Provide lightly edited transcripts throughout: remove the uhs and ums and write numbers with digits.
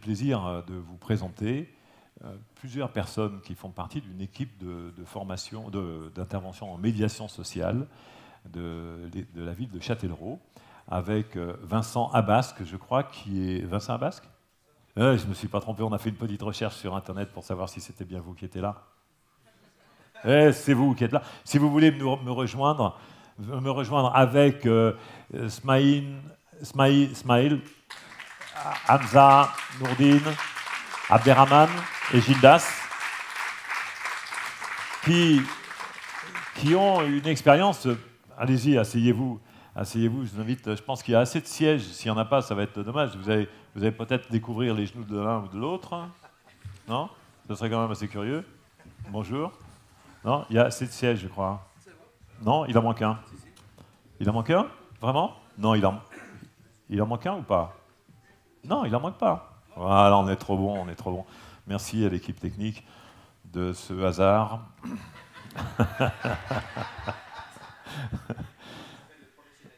plaisir de vous présenter plusieurs personnes qui font partie d'une équipe de formation, d'intervention en médiation sociale de la ville de Châtellerault, avec Vincent Abasque, je crois, qui est... Vincent Abasque ? Je ne me suis pas trompé, on a fait une petite recherche sur Internet pour savoir si c'était bien vous qui étiez là. C'est vous qui êtes là. Si vous voulez me rejoindre avec Smaïl, Hamza, Nourdine, Abderrahman et Gildas, qui ont une expérience. Allez-y, asseyez-vous. Asseyez-vous, je vous invite. Je pense qu'il y a assez de sièges. S'il n'y en a pas, ça va être dommage. Vous allez peut-être découvrir les genoux de l'un ou de l'autre. Non ? Ce serait quand même assez curieux. Bonjour. Non, il y a assez de sièges, je crois. Non, il en manque un. Il en manque un ? Vraiment ? Non, il en manque un ou pas ? Non, il en manque pas. Voilà, on est trop bon, on est trop bon. Merci à l'équipe technique de ce hasard.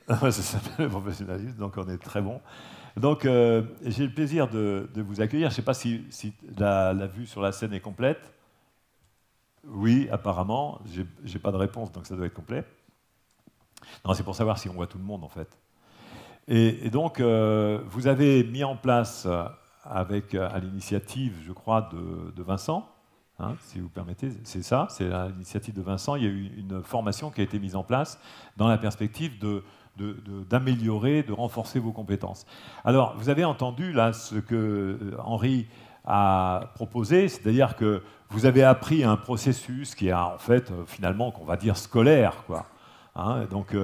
Ça s'appelle le professionnalisme, donc on est très bon. Donc j'ai le plaisir de vous accueillir. Je ne sais pas si la vue sur la scène est complète. Oui, apparemment. J'ai pas de réponse, donc ça doit être complet. Non, c'est pour savoir si on voit tout le monde, en fait. Et donc, vous avez mis en place, à l'initiative, je crois, de Vincent, hein, si vous permettez, c'est ça, c'est à l'initiative de Vincent, il y a eu une formation qui a été mise en place dans la perspective d'améliorer, de renforcer vos compétences. Alors, vous avez entendu là ce que Henri a proposé, c'est-à-dire que vous avez appris un processus qui est en fait, finalement, qu'on va dire scolaire, quoi. Hein, donc,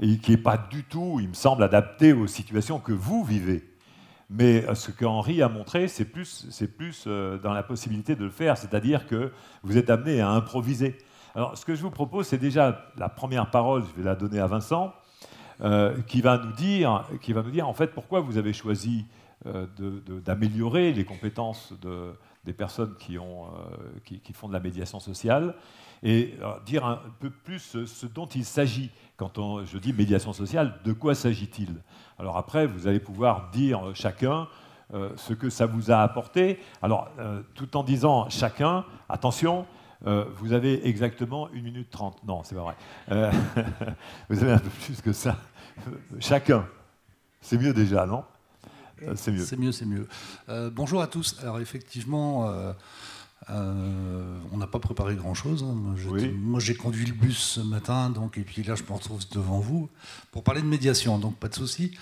et qui n'est pas du tout, il me semble, adapté aux situations que vous vivez. Mais ce que Henri a montré, c'est plus dans la possibilité de le faire, c'est-à-dire que vous êtes amené à improviser. Alors, ce que je vous propose, c'est déjà la première parole, je vais la donner à Vincent, qui va nous dire, en fait, pourquoi vous avez choisi d'améliorer les compétences des personnes qui font de la médiation sociale, et dire un peu plus ce dont il s'agit. Quand je dis médiation sociale, de quoi s'agit-il? Alors après, vous allez pouvoir dire chacun ce que ça vous a apporté. Alors, tout en disant chacun, attention, vous avez exactement 1 minute 30. Non, c'est pas vrai. Vous avez un peu plus que ça. Chacun. C'est mieux déjà, non? C'est mieux. C'est mieux. Bonjour à tous. Alors effectivement, on n'a pas préparé grand-chose. Moi, j'ai conduit le bus ce matin, donc, et puis là, je me retrouve devant vous pour parler de médiation, donc pas de souci.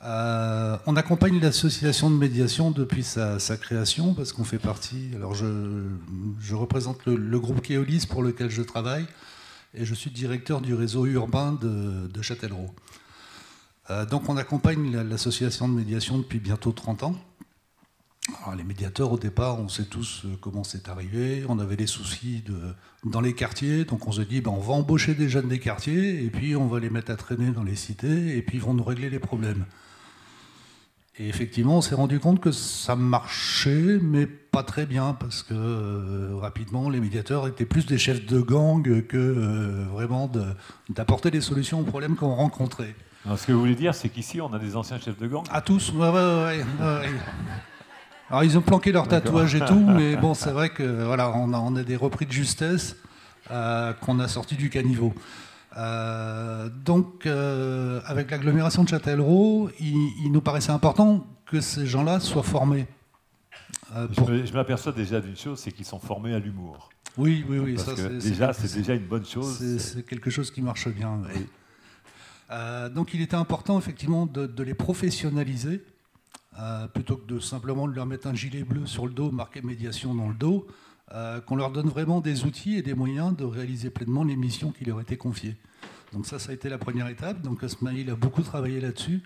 On accompagne l'association de médiation depuis sa création, parce qu'on fait partie... Alors, je représente le groupe Keolis pour lequel je travaille, et je suis directeur du réseau urbain de Châtellerault. Donc on accompagne l'association de médiation depuis bientôt 30 ans. Alors, les médiateurs, au départ, on sait tous comment c'est arrivé. On avait des soucis dans les quartiers, donc on se dit on va embaucher des jeunes des quartiers, et puis on va les mettre à traîner dans les cités, et puis ils vont nous régler les problèmes. Et effectivement, on s'est rendu compte que ça marchait, mais pas très bien, parce que rapidement, les médiateurs étaient plus des chefs de gang que vraiment d'apporter des solutions aux problèmes qu'on rencontrait. Alors, ce que vous voulez dire, c'est qu'ici, on a des anciens chefs de gang? À tous, ouais. Alors, ils ont planqué leurs tatouages et tout, mais bon, c'est vrai que voilà, on a des repris de justesse qu'on a sortis du caniveau. Donc, avec l'agglomération de Châtellerault, il nous paraissait important que ces gens-là soient formés. Je m'aperçois déjà d'une chose, c'est qu'ils sont formés à l'humour. Oui. Parce ça, que c'est déjà une bonne chose. C'est quelque chose qui marche bien. Oui. Donc il était important effectivement de les professionnaliser, plutôt que de simplement leur mettre un gilet bleu sur le dos, marqué médiation dans le dos, qu'on leur donne vraiment des outils et des moyens de réaliser pleinement les missions qui leur étaient confiées. Donc ça a été la première étape. Donc Smaïl a beaucoup travaillé là-dessus.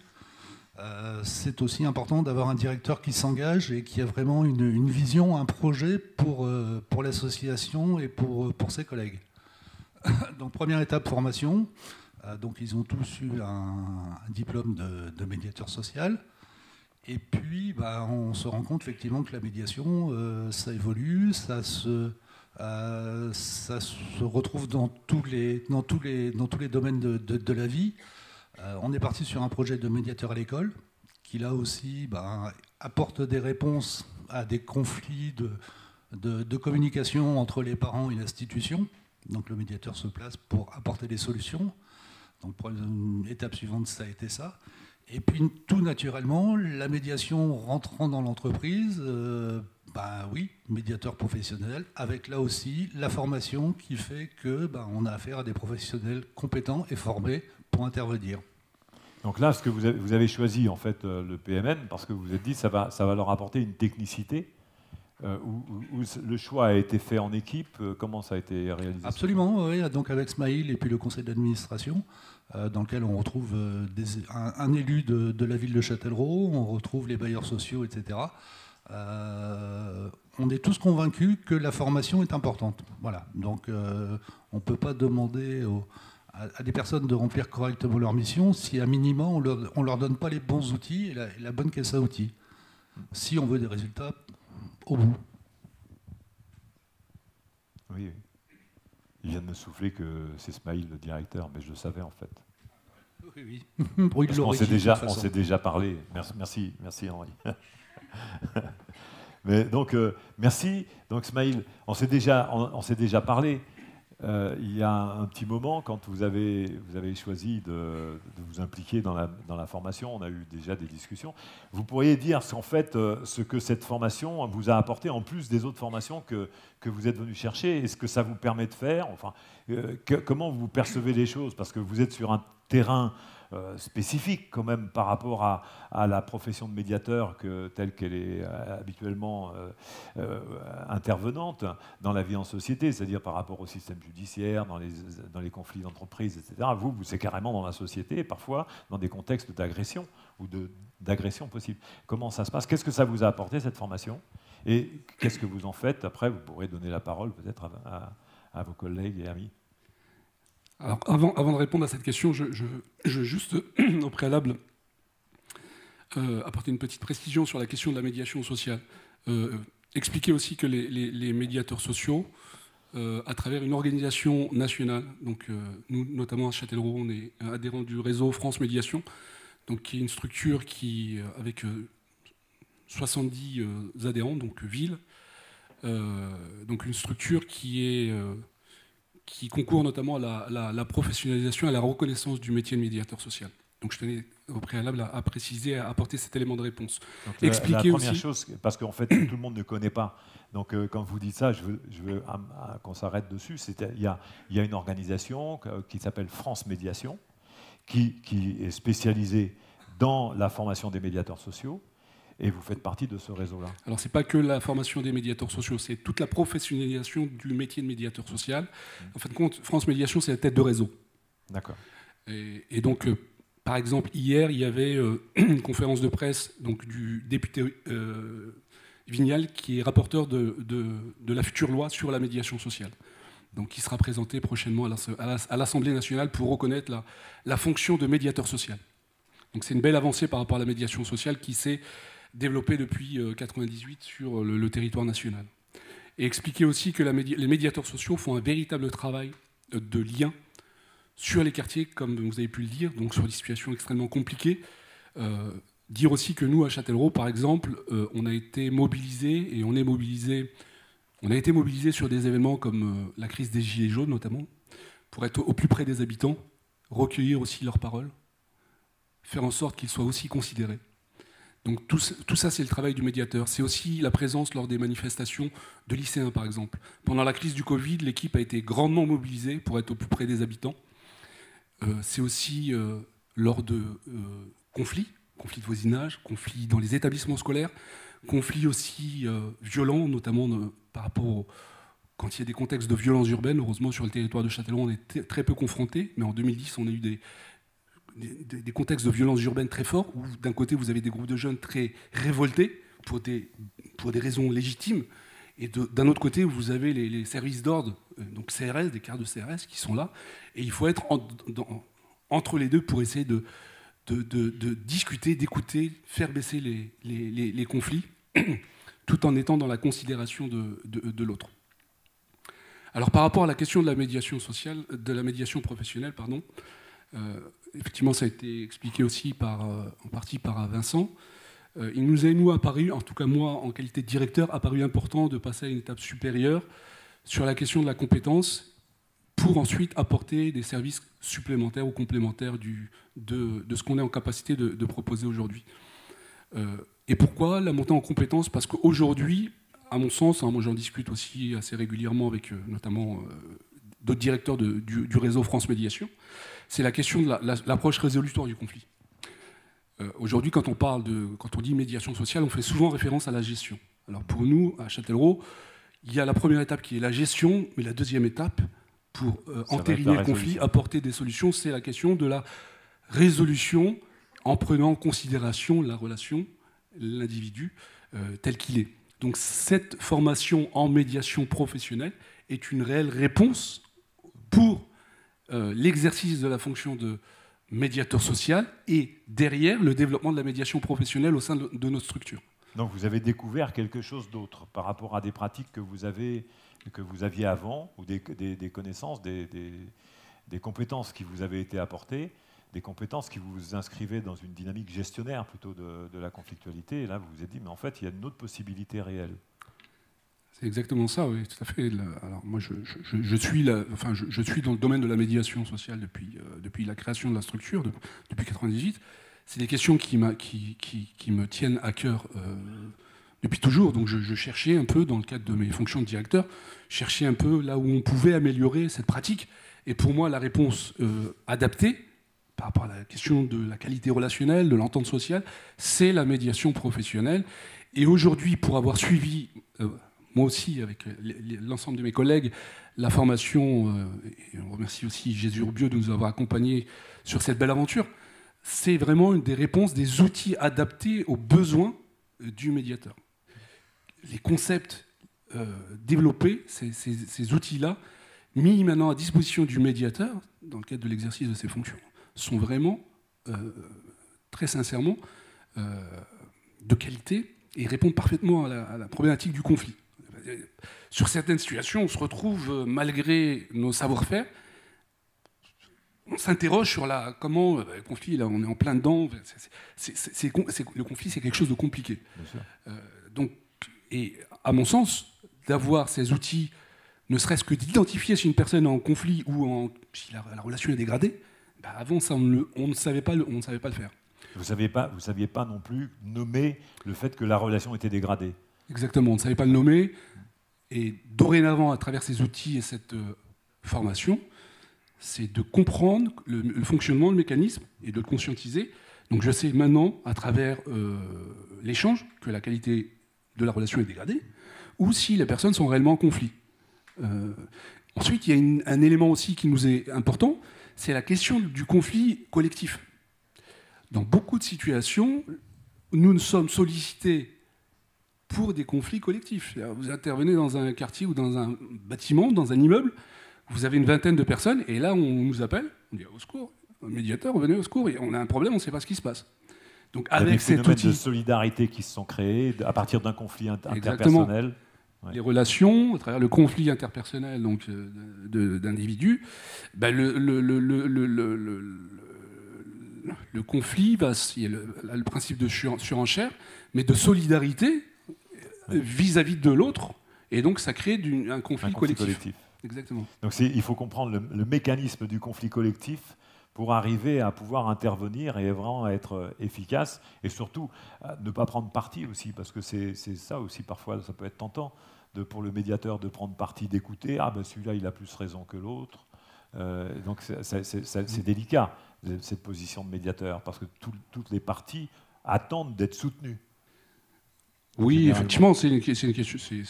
C'est aussi important d'avoir un directeur qui s'engage et qui a vraiment une vision, un projet pour l'association et pour ses collègues. Donc première étape, formation. Donc ils ont tous eu un diplôme de médiateur social. Et puis on se rend compte effectivement que la médiation, ça évolue, ça se retrouve dans tous les domaines de la vie. On est parti sur un projet de médiateur à l'école, qui là aussi apporte des réponses à des conflits de communication entre les parents et l'institution. Donc le médiateur se place pour apporter des solutions. Donc pour l'étape suivante, ça a été ça. Et puis tout naturellement, la médiation rentrant dans l'entreprise, oui, médiateur professionnel, avec là aussi la formation qui fait que on a affaire à des professionnels compétents et formés pour intervenir. Donc là, ce que vous avez choisi en fait le PMN parce que vous vous êtes dit ça va leur apporter une technicité. Où le choix a été fait en équipe, comment ça a été réalisé? Absolument, oui. Donc avec Smaïl et puis le conseil d'administration, dans lequel on retrouve un élu de la ville de Châtellerault, on retrouve les bailleurs sociaux, etc. On est tous convaincus que la formation est importante. Voilà. Donc on ne peut pas demander à des personnes de remplir correctement leur mission si à minima on leur donne pas les bons outils et la bonne caisse à outils. Si on veut des résultats au bout. Oui. Il vient de me souffler que c'est Smaïl le directeur, mais je le savais en fait. Oui. Parce qu'on s'est déjà parlé. Merci Henri. Mais donc merci. Donc Smaïl, on s'est déjà parlé. Il y a un petit moment, quand vous avez choisi de vous impliquer dans la formation, on a eu déjà des discussions. Vous pourriez dire en fait ce que cette formation vous a apporté en plus des autres formations que vous êtes venu chercher, et ce que ça vous permet de faire. Enfin, comment vous percevez les choses, parce que vous êtes sur un terrain spécifique quand même par rapport à la profession de médiateur telle qu'elle est habituellement intervenante dans la vie en société, c'est-à-dire par rapport au système judiciaire, dans les conflits d'entreprise, etc. Vous, c'est carrément dans la société, parfois dans des contextes d'agression ou d'agression possible. Comment ça se passe? Qu'est-ce que ça vous a apporté, cette formation? Et qu'est-ce que vous en faites? Après, vous pourrez donner la parole peut-être à vos collègues et amis. Alors, avant de répondre à cette question, je veux juste, au préalable, apporter une petite précision sur la question de la médiation sociale. Expliquer aussi que les médiateurs sociaux, à travers une organisation nationale, donc nous, notamment à Châtellerault, on est adhérent du réseau France Médiation, donc qui est une structure avec 70 adhérents, donc villes, donc une structure qui concourt notamment à la professionnalisation et à la reconnaissance du métier de médiateur social. Donc je tenais au préalable à préciser, à apporter cet élément de réponse. Donc, la première chose, parce qu'en fait tout le monde ne connaît pas, donc quand vous dites ça, je veux qu'on s'arrête dessus. Il y a une organisation qui s'appelle France Médiation, qui est spécialisée dans la formation des médiateurs sociaux. Et vous faites partie de ce réseau-là. Alors, ce n'est pas que la formation des médiateurs sociaux, c'est toute la professionnalisation du métier de médiateur social. En fin de compte, France Médiation, c'est la tête de réseau. D'accord. Et donc, par exemple, hier, il y avait une conférence de presse donc, du député Vignal, qui est rapporteur de la future loi sur la médiation sociale. Donc, qui sera présentée prochainement à l'Assemblée nationale pour reconnaître la fonction de médiateur social. Donc, c'est une belle avancée par rapport à la médiation sociale qui s'est développé depuis 1998 sur le territoire national. Et expliquer aussi que les médiateurs sociaux font un véritable travail de lien sur les quartiers, comme vous avez pu le dire, donc sur des situations extrêmement compliquées. Dire aussi que nous, à Châtellerault, par exemple, on a été mobilisés, et on a été mobilisés sur des événements comme la crise des Gilets jaunes, notamment, pour être au plus près des habitants, recueillir aussi leurs paroles, faire en sorte qu'ils soient aussi considérés. Donc tout ça, c'est le travail du médiateur. C'est aussi la présence lors des manifestations de lycéens, par exemple. Pendant la crise du Covid, l'équipe a été grandement mobilisée pour être au plus près des habitants. C'est aussi lors de conflits de voisinage, conflits dans les établissements scolaires, conflits aussi violents, notamment par rapport quand il y a des contextes de violence urbaine. Heureusement, sur le territoire de Châtellerault, on est très peu confrontés, mais en 2010, on a eu des contextes de violence urbaine très forts, où d'un côté vous avez des groupes de jeunes très révoltés pour des raisons légitimes, et d'un autre côté vous avez les services d'ordre, donc CRS, des cartes de CRS qui sont là, et il faut être entre les deux pour essayer de discuter, d'écouter, faire baisser les conflits, tout en étant dans la considération de l'autre. Alors par rapport à la question de la médiation sociale, de la médiation professionnelle, pardon, effectivement, ça a été expliqué aussi en partie par Vincent. il nous est, nous, apparu, en tout cas moi, en qualité de directeur, apparu important de passer à une étape supérieure sur la question de la compétence pour ensuite apporter des services supplémentaires ou complémentaires de ce qu'on est en capacité de proposer aujourd'hui. Et pourquoi la montée en compétences? Parce qu'aujourd'hui, à mon sens, moi j'en discute aussi assez régulièrement avec notamment d'autres directeurs du réseau France Médiation, c'est la question de l'approche résolutoire du conflit. Aujourd'hui, quand on dit médiation sociale, on fait souvent référence à la gestion. Alors pour nous, à Châtellerault, il y a la première étape qui est la gestion, mais la deuxième étape, pour entériner le conflit, apporter des solutions, c'est la question de la résolution en prenant en considération la relation, l'individu tel qu'il est. Donc cette formation en médiation professionnelle est une réelle réponse pour l'exercice de la fonction de médiateur social et derrière le développement de la médiation professionnelle au sein de notre structure. Donc vous avez découvert quelque chose d'autre par rapport à des pratiques que vous aviez avant, ou des connaissances, des compétences qui vous avaient été apportées, des compétences qui vous inscrivaient dans une dynamique gestionnaire plutôt de la conflictualité. Et là, vous vous êtes dit, mais en fait, il y a une autre possibilité réelle. C'est exactement ça, oui, tout à fait. Alors moi, je suis dans le domaine de la médiation sociale depuis la création de la structure, depuis 1998. C'est des questions qui me tiennent à cœur depuis toujours. Donc je cherchais un peu, dans le cadre de mes fonctions de directeur, chercher un peu là où on pouvait améliorer cette pratique. Et pour moi, la réponse adaptée, par rapport à la question de la qualité relationnelle, de l'entente sociale, c'est la médiation professionnelle. Et aujourd'hui, pour avoir suivi, moi aussi, avec l'ensemble de mes collègues, la formation, et on remercie aussi Jésus Urbieux de nous avoir accompagnés sur cette belle aventure, c'est vraiment une des réponses, des outils adaptés aux besoins du médiateur. Les concepts développés, ces outils-là, mis maintenant à disposition du médiateur, dans le cadre de l'exercice de ses fonctions, sont vraiment, très sincèrement, de qualité et répondent parfaitement à la problématique du conflit. Sur certaines situations, on se retrouve, malgré nos savoir-faire, on s'interroge sur comment le conflit, là, on est en plein dedans. Le conflit, c'est quelque chose de compliqué. Donc, et à mon sens, d'avoir ces outils, ne serait-ce que d'identifier si une personne est en conflit ou si la relation est dégradée, avant ça, on ne savait pas le faire. Vous ne saviez pas non plus nommer le fait que la relation était dégradée. Exactement, on ne savait pas le nommer. Et dorénavant, à travers ces outils et cette formation, c'est de comprendre le fonctionnement, le mécanisme, et de le conscientiser. Donc je sais maintenant, à travers l'échange, que la qualité de la relation est dégradée, ou si les personnes sont réellement en conflit. Ensuite, il y a un élément aussi qui nous est important, c'est la question du conflit collectif. Dans beaucoup de situations, nous sommes sollicités pour des conflits collectifs. Vous intervenez dans un quartier ou dans un bâtiment, dans un immeuble, vous avez une vingtaine de personnes, et là, on nous appelle, on dit au secours, un médiateur, venez au secours, on a un problème, on ne sait pas ce qui se passe. Donc, avec cet outil... Il y a des phénomènes de solidarité qui se sont créés à partir d'un conflit interpersonnel. Ouais. Les relations, à travers le conflit interpersonnel donc, d'individus, le conflit, il y a le principe de surenchère, mais de solidarité vis-à-vis de l'autre, et donc ça crée un conflit collectif. Exactement. Donc il faut comprendre le mécanisme du conflit collectif pour arriver à pouvoir intervenir et vraiment être efficace, et surtout ne pas prendre parti aussi, parce que c'est ça aussi, parfois ça peut être tentant pour le médiateur de prendre parti, d'écouter, celui-là il a plus raison que l'autre, donc c'est délicat cette position de médiateur, parce que toutes les parties attendent d'être soutenues. Oui, effectivement, c'est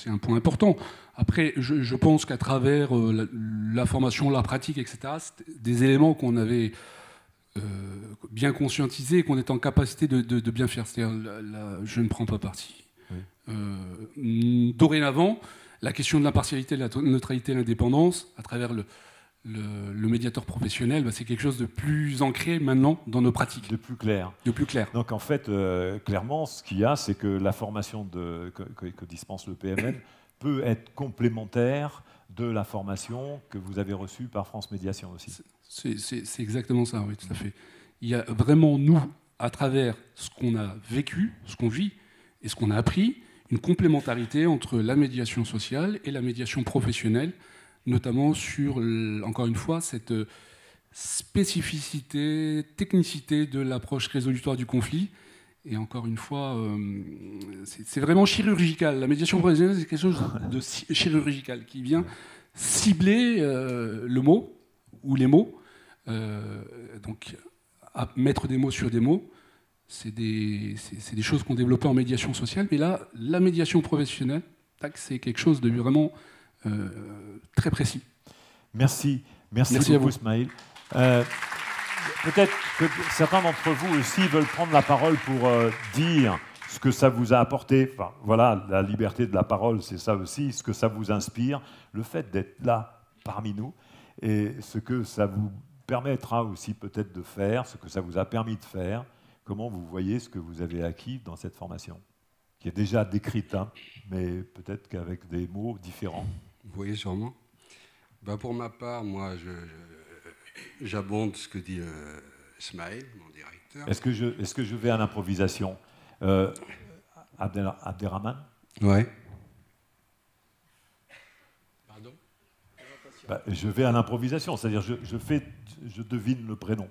un point important. Après, je pense qu'à travers la formation, la pratique, etc., c'est des éléments qu'on avait bien conscientisés et qu'on est en capacité de bien faire. C'est-à-dire, je ne prends pas parti. Oui. Dorénavant, la question de l'impartialité, de la neutralité, de l'indépendance, à travers le médiateur professionnel, c'est quelque chose de plus ancré maintenant dans nos pratiques. De plus clair. De plus clair. Donc en fait, clairement, ce qu'il y a, c'est que la formation que dispense le PMN peut être complémentaire de la formation que vous avez reçue par France Médiation aussi. C'est exactement ça, oui, tout à fait. Il y a vraiment, nous, à travers ce qu'on a vécu, ce qu'on vit et ce qu'on a appris, une complémentarité entre la médiation sociale et la médiation professionnelle, notamment sur, encore une fois, cette spécificité, technicité de l'approche résolutoire du conflit. Et encore une fois, c'est vraiment chirurgical. La médiation professionnelle, c'est quelque chose de chirurgical qui vient cibler le mot ou les mots. Donc, à mettre des mots sur des mots, c'est des choses qu'on développait en médiation sociale. Mais là, la médiation professionnelle, c'est quelque chose de vraiment très précis. Merci beaucoup, Smaïl. Peut-être que certains d'entre vous aussi veulent prendre la parole pour dire ce que ça vous a apporté. Enfin, voilà, la liberté de la parole, c'est ça aussi, ce que ça vous inspire, le fait d'être là parmi nous, et ce que ça vous permettra aussi peut-être de faire, ce que ça vous a permis de faire, comment vous voyez ce que vous avez acquis dans cette formation, qui est déjà décrite, hein, mais peut-être qu'avec des mots différents. Vous voyez sûrement. Pour ma part, moi, j'abonde ce que dit Smaïl, mon directeur. Est-ce que je vais à l'improvisation Abderrahman? Ouais. Pardon? Je vais à l'improvisation, c'est-à-dire je devine le prénom.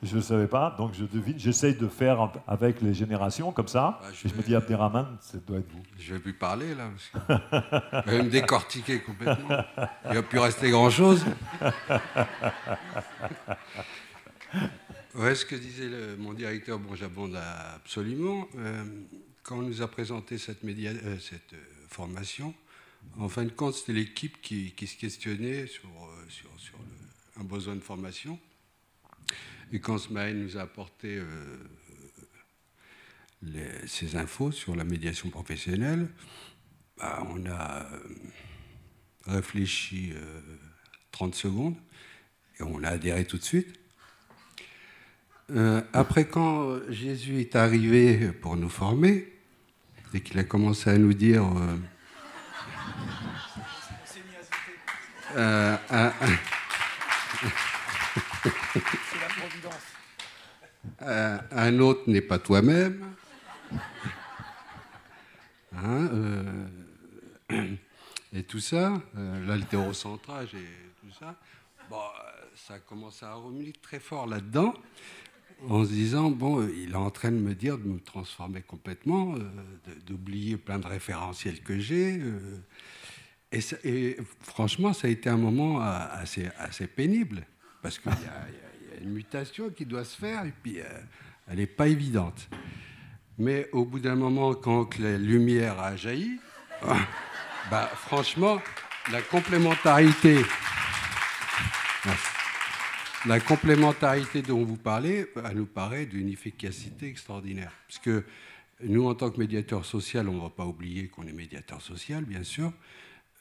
Je ne savais pas, donc je devine. J'essaye de faire avec les générations, comme ça. Je me dis, Abderrahman, ça doit être vous. Je vais plus parler, là, parce que je vais me décortiquer complètement. Il ne va plus rester grand-chose. Ouais, ce que disait mon directeur, j'abonde absolument. Quand on nous a présenté cette formation, en fin de compte, c'était l'équipe qui se questionnait sur un besoin de formation. Et quand Smaïl nous a apporté ces infos sur la médiation professionnelle, on a réfléchi 30 secondes et on a adhéré tout de suite. Après, quand Jésus est arrivé pour nous former et qu'il a commencé à nous dire un autre n'est pas toi-même. Et tout ça, l'haltérocentrage et tout ça, ça a commencé à remuer très fort là-dedans, en se disant, il est en train de me dire de me transformer complètement, d'oublier plein de référentiels que j'ai. Et franchement, ça a été un moment assez pénible, parce qu'il y a une mutation qui doit se faire, et puis elle n'est pas évidente. Mais au bout d'un moment, quand la lumière a jailli, franchement, la complémentarité dont vous parlez, elle nous paraît d'une efficacité extraordinaire. Parce que nous, en tant que médiateur social, on ne va pas oublier qu'on est médiateur social, bien sûr.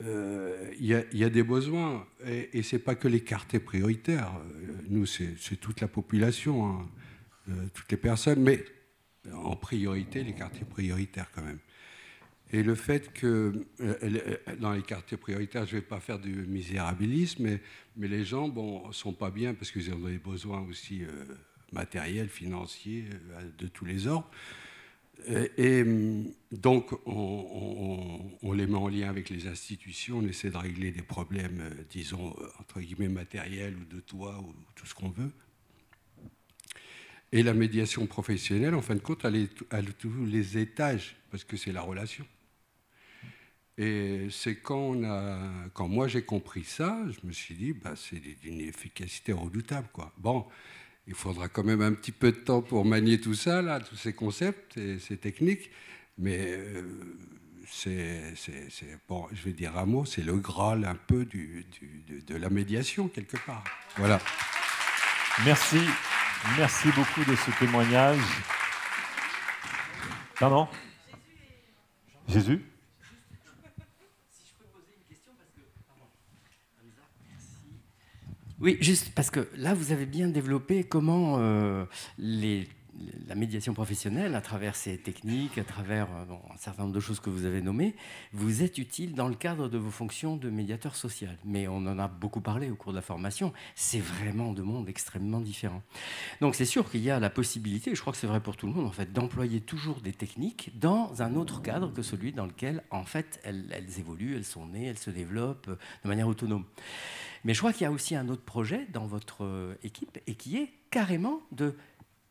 Il y a des besoins, et ce n'est pas que les quartiers prioritaires. Nous, c'est toute la population, hein, toutes les personnes, mais en priorité, les quartiers prioritaires quand même. Et le fait que dans les quartiers prioritaires, je ne vais pas faire du misérabilisme, mais les gens ne sont pas bien parce qu'ils ont des besoins aussi matériels, financiers, de tous les ordres. Et donc, on les met en lien avec les institutions, on essaie de régler des problèmes, disons, entre guillemets, matériels ou de toit ou tout ce qu'on veut. Et la médiation professionnelle, en fin de compte, elle est à tous les étages, parce que c'est la relation. Et c'est quand moi j'ai compris ça, je me suis dit, c'est d'une efficacité redoutable, quoi. Il faudra quand même un petit peu de temps pour manier tout ça, là, tous ces concepts et ces techniques, mais je vais dire un mot, c'est le Graal un peu de la médiation, quelque part. Voilà. Merci beaucoup de ce témoignage. Pardon ? Jésus ? Oui, juste parce que là, vous avez bien développé comment la médiation professionnelle, à travers ces techniques, à travers un certain nombre de choses que vous avez nommées, vous êtes utile dans le cadre de vos fonctions de médiateur social. Mais on en a beaucoup parlé au cours de la formation, c'est vraiment deux mondes extrêmement différents. Donc c'est sûr qu'il y a la possibilité, et je crois que c'est vrai pour tout le monde en fait, d'employer toujours des techniques dans un autre cadre que celui dans lequel en fait elles évoluent, elles sont nées, elles se développent de manière autonome. Mais je crois qu'il y a aussi un autre projet dans votre équipe et qui est carrément de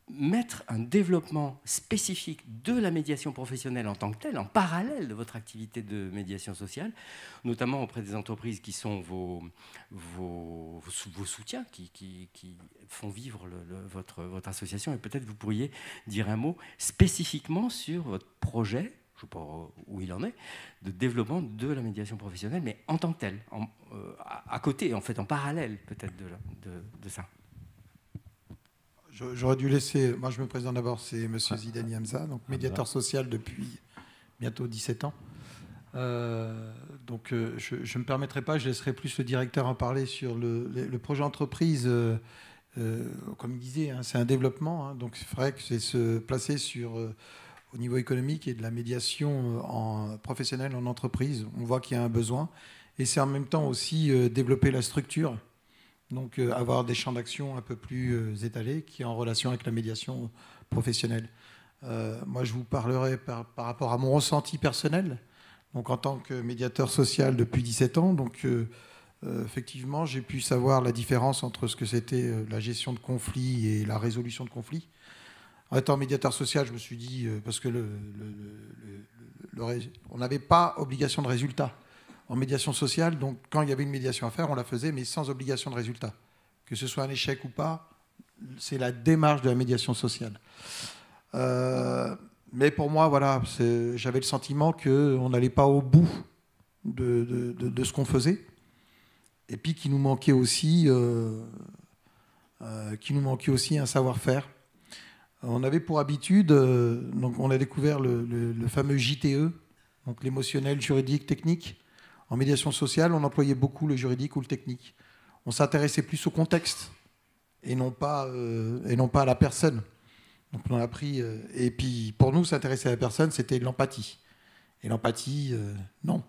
mettre un développement spécifique de la médiation professionnelle en tant que telle, en parallèle de votre activité de médiation sociale, notamment auprès des entreprises qui sont vos soutiens, qui font vivre votre association. Et peut-être vous pourriez dire un mot spécifiquement sur votre projet, je ne sais pas où il en est, de développement de la médiation professionnelle, mais en tant que telle, à côté, en fait, en parallèle peut-être de ça. J'aurais dû laisser... Moi, je me présente d'abord, c'est M. Zidani Hamza, donc médiateur social depuis bientôt 17 ans. Donc, je ne me permettrai pas, je laisserai plus le directeur en parler sur le projet entreprise. Comme il disait, hein, c'est un développement. Hein, donc, c'est vrai que c'est se placer sur... au niveau économique et de la médiation professionnelle en entreprise. On voit qu'il y a un besoin. Et c'est en même temps aussi développer la structure. Donc avoir des champs d'action un peu plus étalés qui est en relation avec la médiation professionnelle. Moi, je vous parlerai par rapport à mon ressenti personnel. Donc en tant que médiateur social depuis 17 ans, donc effectivement, j'ai pu savoir la différence entre ce que c'était la gestion de conflits et la résolution de conflits. En étant médiateur social, je me suis dit, parce que on n'avait pas obligation de résultat en médiation sociale, donc quand il y avait une médiation à faire, on la faisait, mais sans obligation de résultat. Que ce soit un échec ou pas, c'est la démarche de la médiation sociale. Mais pour moi, voilà, j'avais le sentiment qu'on n'allait pas au bout de ce qu'on faisait, et puis qu'il nous manquait aussi un savoir-faire. On avait pour habitude, donc on a découvert le fameux JTE, donc l'émotionnel, juridique, technique. En médiation sociale, on employait beaucoup le juridique ou le technique. On s'intéressait plus au contexte et non pas à la personne. Donc on a appris, et puis pour nous, s'intéresser à la personne, c'était l'empathie. Et l'empathie, non,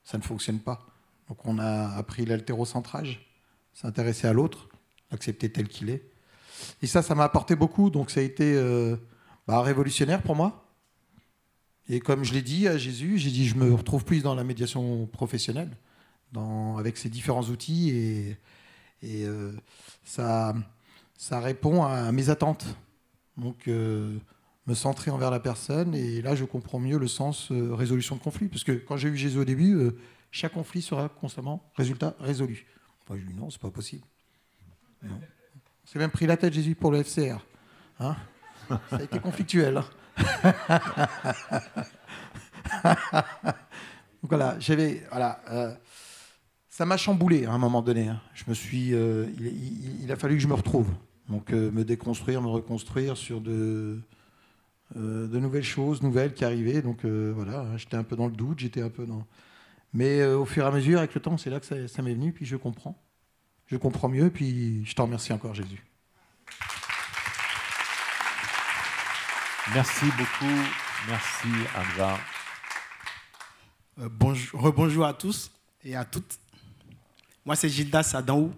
ça ne fonctionne pas. Donc on a appris l'haltérocentrage, s'intéresser à l'autre, l'accepter tel qu'il est. Et ça m'a apporté beaucoup, donc ça a été révolutionnaire pour moi. Et comme je l'ai dit à Jésus, j'ai dit je me retrouve plus dans la médiation professionnelle, avec ces différents outils, et ça répond à mes attentes. Donc me centrer envers la personne, et là je comprends mieux le sens résolution de conflit, parce que quand j'ai eu Jésus au début, chaque conflit sera constamment résultat résolu. Moi je lui ai dit non, c'est pas possible. Non. C'est même pris la tête, Jésus, pour le FCR. Hein, ça a été conflictuel. Donc voilà, ça m'a chamboulé à un moment donné. Hein. Je me suis, il a fallu que je me retrouve. Donc me déconstruire, me reconstruire sur de nouvelles choses, nouvelles qui arrivaient. Donc voilà, j'étais un peu dans le doute, j'étais un peu dans... Mais au fur et à mesure, avec le temps, c'est là que ça m'est venu, puis je comprends. Je comprends mieux, puis je t'en remercie encore, Jésus. Merci beaucoup. Merci, Hamza. Rebonjour à tous et à toutes. Moi, c'est Gilda Sadaou.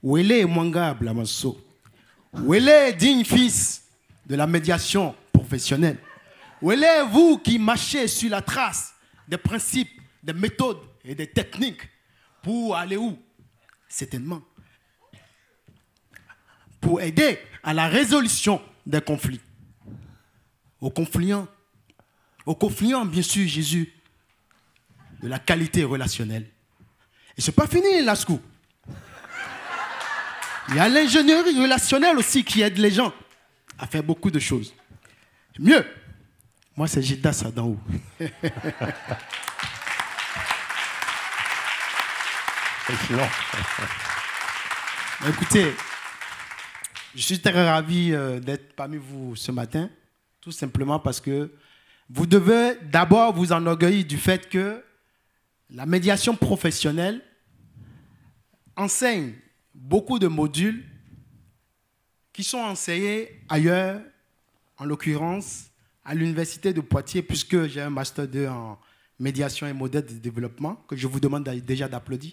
Ouélé Mwanga Blamasso. Ouélé, digne fils de la médiation professionnelle. Ouélé, vous qui marchez sur la trace des principes, des méthodes et des techniques pour aller où? Certainement. Pour aider à la résolution des conflits. Au confliant, bien sûr, Jésus, de la qualité relationnelle. Et ce n'est pas fini, Lascou. Il y a l'ingénierie relationnelle aussi qui aide les gens à faire beaucoup de choses. Mieux, moi, c'est Gilda Sadaou. Excellent. Écoutez, je suis très ravi d'être parmi vous ce matin, tout simplement parce que vous devez d'abord vous enorgueillir du fait que la médiation professionnelle enseigne beaucoup de modules qui sont enseignés ailleurs en l'occurrence, à l'université de Poitiers, puisque j'ai un master 2 en médiation et modèle de développement, que je vous demande déjà d'applaudir.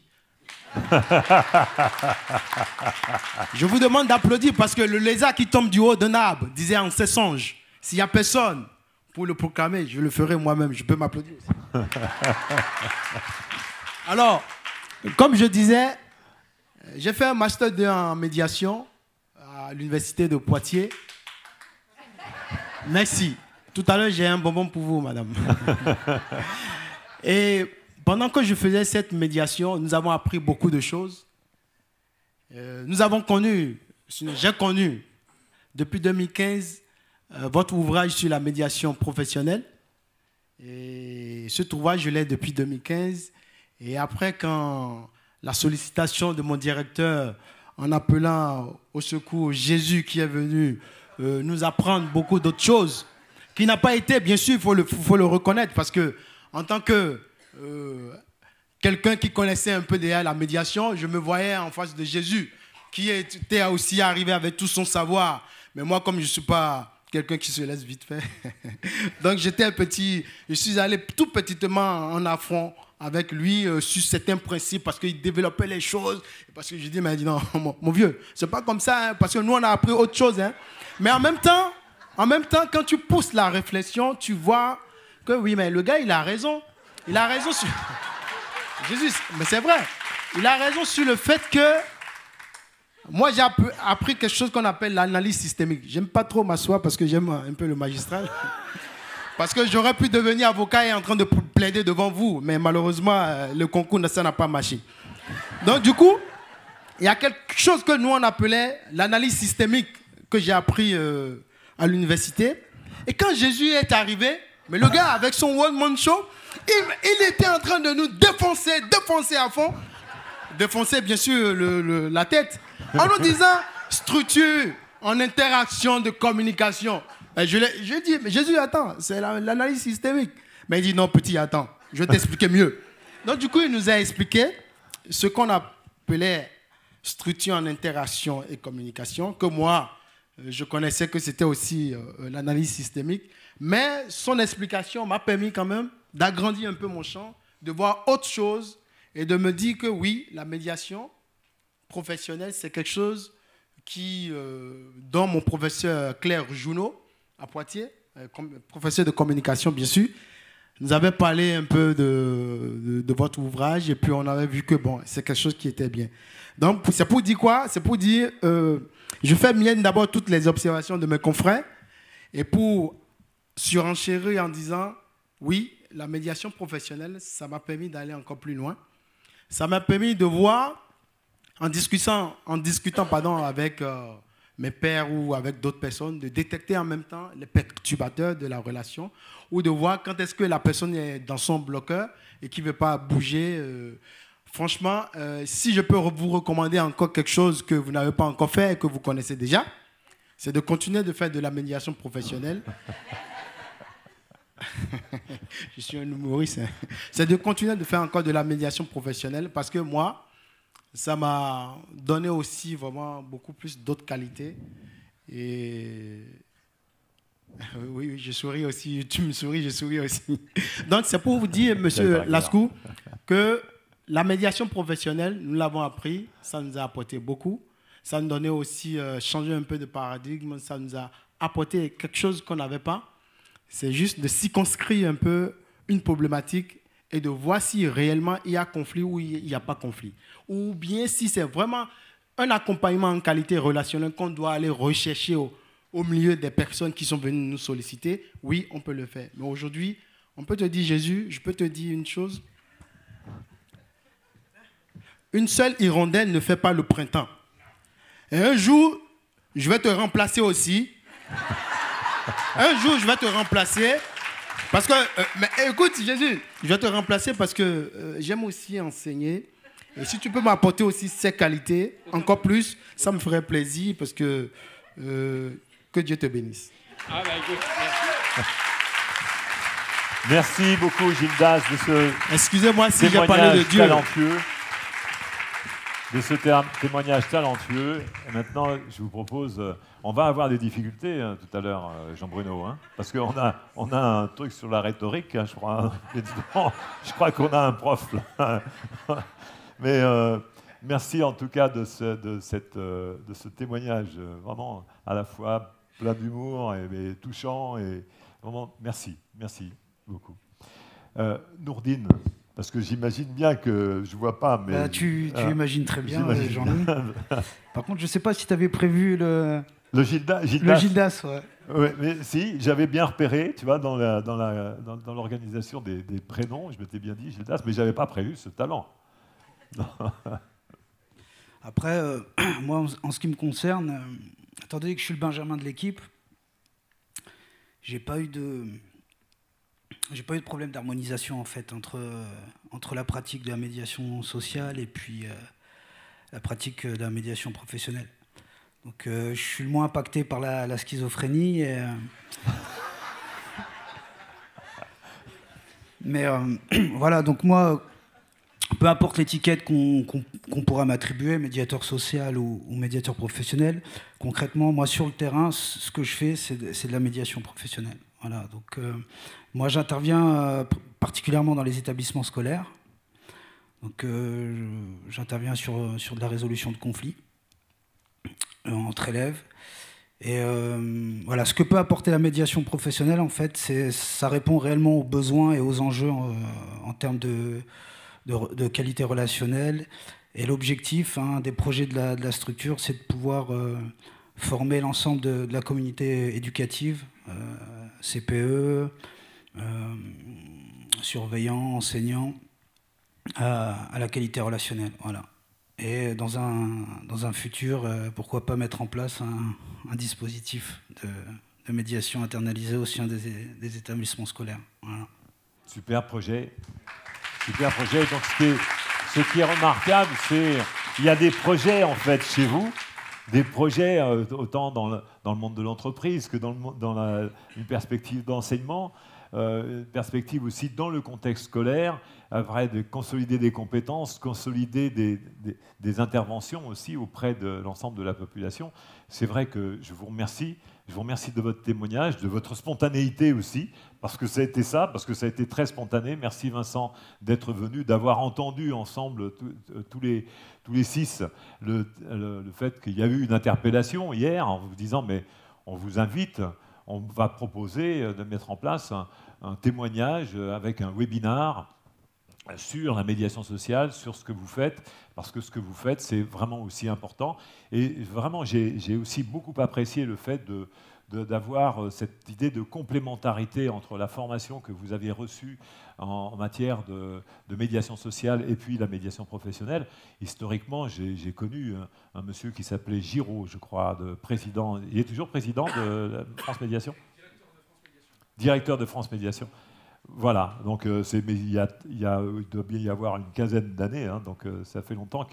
Je vous demande d'applaudir parce que le lézard qui tombe du haut d'un arbre disait en ses songes, s'il n'y a personne pour le proclamer, je le ferai moi-même. Je peux m'applaudir aussi. Alors, comme je disais, j'ai fait un master 2 en médiation à l'université de Poitiers. Merci. Tout à l'heure, j'ai un bonbon pour vous, madame. Et pendant que je faisais cette médiation, nous avons appris beaucoup de choses. Nous avons connu, j'ai connu, depuis 2015, votre ouvrage sur la médiation professionnelle. Et cet ouvrage, je l'ai depuis 2015. Et après, quand la sollicitation de mon directeur, en appelant au secours Jésus qui est venu nous apprendre beaucoup d'autres choses, qui n'a pas été, bien sûr, il faut le reconnaître, parce que en tant que quelqu'un qui connaissait un peu déjà la médiation, je me voyais en face de Jésus, qui était aussi arrivé avec tout son savoir. Mais moi, comme je ne suis pas quelqu'un qui se laisse vite faire, donc j'étais un petit, je suis allé tout petitement en affront avec lui sur certains principes, parce qu'il développait les choses, parce que je dis, mais il dit non, mon vieux, c'est pas comme ça, hein, parce que nous, on a appris autre chose. Hein. Mais en même temps, quand tu pousses la réflexion, tu vois que oui, mais le gars, il a raison. Il a raison sur... Jésus, mais c'est vrai. Il a raison sur le fait que moi, j'ai appris quelque chose qu'on appelle l'analyse systémique. J'aime pas trop m'asseoir parce que j'aime un peu le magistral. Parce que j'aurais pu devenir avocat et en train de plaider devant vous. Mais malheureusement, le concours, ça n'a pas marché. Donc, du coup, il y a quelque chose que nous, on appelait l'analyse systémique que j'ai appris à l'université. Et quand Jésus est arrivé, mais le gars, avec son one-man show, il était en train de nous défoncer à fond. Défoncer, bien sûr, la tête. En nous disant structure, en interaction de communication. Et je dis, mais Jésus, attends, c'est l'analyse systémique. Mais il dit, non, petit, attends, je vais t'expliquer mieux. Donc, du coup, il nous a expliqué ce qu'on appelait structure en interaction et communication, que moi, je connaissais que c'était aussi l'analyse systémique. Mais son explication m'a permis quand même d'agrandir un peu mon champ, de voir autre chose et de me dire que oui, la médiation professionnelle, c'est quelque chose qui, dont mon professeur Claire Junot, à Poitiers, professeur de communication bien sûr, nous avait parlé un peu de votre ouvrage et puis on avait vu que bon, c'est quelque chose qui était bien. Donc c'est pour dire quoi? C'est pour dire, je fais mienne d'abord toutes les observations de mes confrères et pour surenchérir en disant, oui, la médiation professionnelle, ça m'a permis d'aller encore plus loin. Ça m'a permis de voir, en discutant avec mes pairs ou avec d'autres personnes, de détecter en même temps les perturbateurs de la relation ou de voir quand est-ce que la personne est dans son bloqueur et qui ne veut pas bouger. Franchement, si je peux vous recommander encore quelque chose que vous n'avez pas encore fait et que vous connaissez déjà, c'est de continuer de faire de la médiation professionnelle. Je suis un humoriste. C'est de continuer de faire encore de la médiation professionnelle parce que moi, ça m'a donné aussi vraiment beaucoup plus d'autres qualités. Et oui, je souris aussi. Tu me souris, je souris aussi. Donc, c'est pour vous dire, monsieur Lascou, que la médiation professionnelle, nous l'avons appris, ça nous a apporté beaucoup. Ça nous donnait aussi changer un peu de paradigme. Ça nous a apporté quelque chose qu'on n'avait pas. C'est juste de circonscrire un peu une problématique et de voir si réellement il y a conflit ou il n'y a pas conflit. Ou bien si c'est vraiment un accompagnement en qualité relationnelle qu'on doit aller rechercher au milieu des personnes qui sont venues nous solliciter, oui, on peut le faire. Mais aujourd'hui, on peut te dire, Jésus, je peux te dire une chose. Une seule hirondelle ne fait pas le printemps. Et un jour, je vais te remplacer aussi. Un jour, je vais te remplacer parce que, mais écoute, Jésus, je vais te remplacer parce que j'aime aussi enseigner. Et si tu peux m'apporter aussi ces qualités, encore plus, ça me ferait plaisir parce que Dieu te bénisse. Ah bah écoute, merci beaucoup, Gildas, de ce excusez-moi si j'ai parlé de Dieu. Talentueux. de ce témoignage talentueux. Et maintenant, je vous propose, on va avoir des difficultés hein, tout à l'heure, Jean-Bruno, hein, parce qu'on on a un truc sur la rhétorique, hein, je crois. Je crois qu'on a un prof là. Mais merci en tout cas de ce témoignage vraiment à la fois plein d'humour et touchant. Et vraiment, merci beaucoup. Nourdine, parce que j'imagine bien que je ne vois pas, mais... tu imagines très bien, Jean-Louis. Par contre, je ne sais pas si tu avais prévu le Gildas. Le Gildas, ouais. Ouais, mais si, j'avais bien repéré, tu vois, dans l'organisation des prénoms, je m'étais bien dit Gildas, mais je n'avais pas prévu ce talent. Après, moi, en ce qui me concerne, étant donné que je suis le Benjamin de l'équipe, j'ai pas eu de problème d'harmonisation en fait entre la pratique de la médiation sociale et puis la pratique de la médiation professionnelle. Donc je suis le moins impacté par la schizophrénie. Mais voilà, donc moi, peu importe l'étiquette qu'on pourra m'attribuer, médiateur social ou médiateur professionnel, concrètement, moi sur le terrain, ce que je fais, c'est de la médiation professionnelle. Voilà, donc moi j'interviens particulièrement dans les établissements scolaires. Donc j'interviens sur de la résolution de conflits entre élèves. Et voilà, ce que peut apporter la médiation professionnelle, en fait, ça répond réellement aux besoins et aux enjeux en termes de qualité relationnelle. Et l'objectif des projets de la structure, c'est de pouvoir former l'ensemble de la communauté éducative, CPE, surveillants, enseignants, à la qualité relationnelle. Voilà. Et dans un futur, pourquoi pas mettre en place un dispositif de médiation internalisé au sein des établissements scolaires. Voilà. Super projet. Super projet. Donc ce qui est remarquable, c'est qu'il y a des projets en fait chez vous, des projets autant dans le monde de l'entreprise que dans une perspective d'enseignement, une perspective aussi dans le contexte scolaire, après de consolider des compétences, consolider des interventions aussi auprès de l'ensemble de la population. C'est vrai que je vous remercie de votre témoignage, de votre spontanéité aussi, parce que ça a été très spontané. Merci Vincent d'être venu, d'avoir entendu ensemble tous les six le fait qu'il y a eu une interpellation hier en vous disant mais on vous invite, on va proposer de mettre en place un témoignage avec un webinar sur la médiation sociale, sur ce que vous faites, parce que ce que vous faites, c'est vraiment aussi important. Et vraiment, j'ai aussi beaucoup apprécié le fait d'avoir cette idée de complémentarité entre la formation que vous avez reçue en matière de médiation sociale et puis la médiation professionnelle. Historiquement, j'ai connu un monsieur qui s'appelait Giraud, je crois, président. Il est toujours président de France Médiation ? Directeur de France Médiation. Voilà, donc il doit bien y avoir une quinzaine d'années, hein, donc ça fait longtemps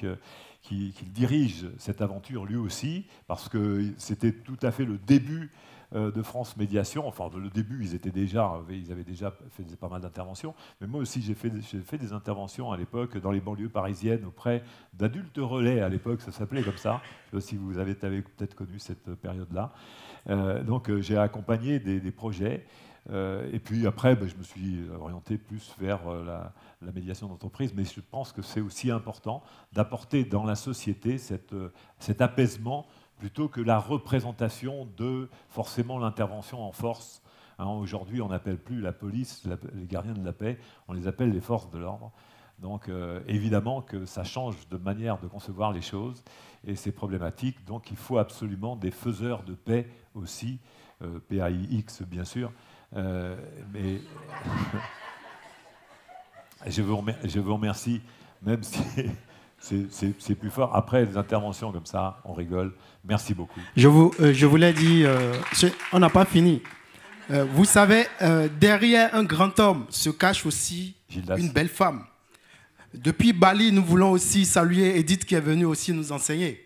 qu'il dirige cette aventure lui aussi, parce que c'était tout à fait le début de France Médiation. Enfin, le début, ils avaient déjà fait pas mal d'interventions, mais moi aussi j'ai fait des interventions à l'époque dans les banlieues parisiennes auprès d'adultes relais, à l'époque ça s'appelait comme ça, je ne sais pas si vous avez peut-être connu cette période-là. Donc j'ai accompagné des projets. Et puis après, je me suis orienté plus vers la médiation d'entreprise, mais je pense que c'est aussi important d'apporter dans la société cet apaisement plutôt que la représentation de forcément l'intervention en force. Hein, aujourd'hui, on n'appelle plus la police les gardiens de la paix, on les appelle les forces de l'ordre. Donc évidemment que ça change de manière de concevoir les choses et c'est problématique. Donc il faut absolument des faiseurs de paix aussi, PAIX bien sûr. Mais je vous remercie, même si c'est plus fort. Après les interventions comme ça, on rigole. Merci beaucoup. Je vous l'ai dit, on n'a pas fini. Vous savez, derrière un grand homme se cache aussi Gildas. Une belle femme. Depuis Bali, nous voulons aussi saluer Edith qui est venue aussi nous enseigner.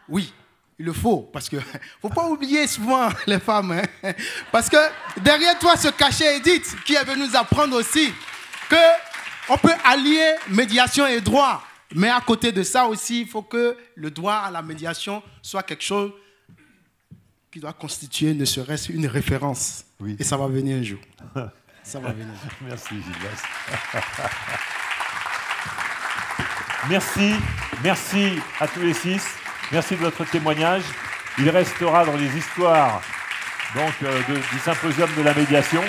Oui. Il le faut, parce que faut pas oublier souvent les femmes. Hein, parce que derrière toi se cachait Edith, qui est venue nous apprendre aussi qu'on peut allier médiation et droit. Mais à côté de ça aussi, il faut que le droit à la médiation soit quelque chose qui doit constituer ne serait-ce une référence. Oui. Et ça va venir un jour. Ça va venir. Merci, Gildas. Merci à tous les 6. Merci de votre témoignage. Il restera dans les histoires donc, du symposium de la médiation.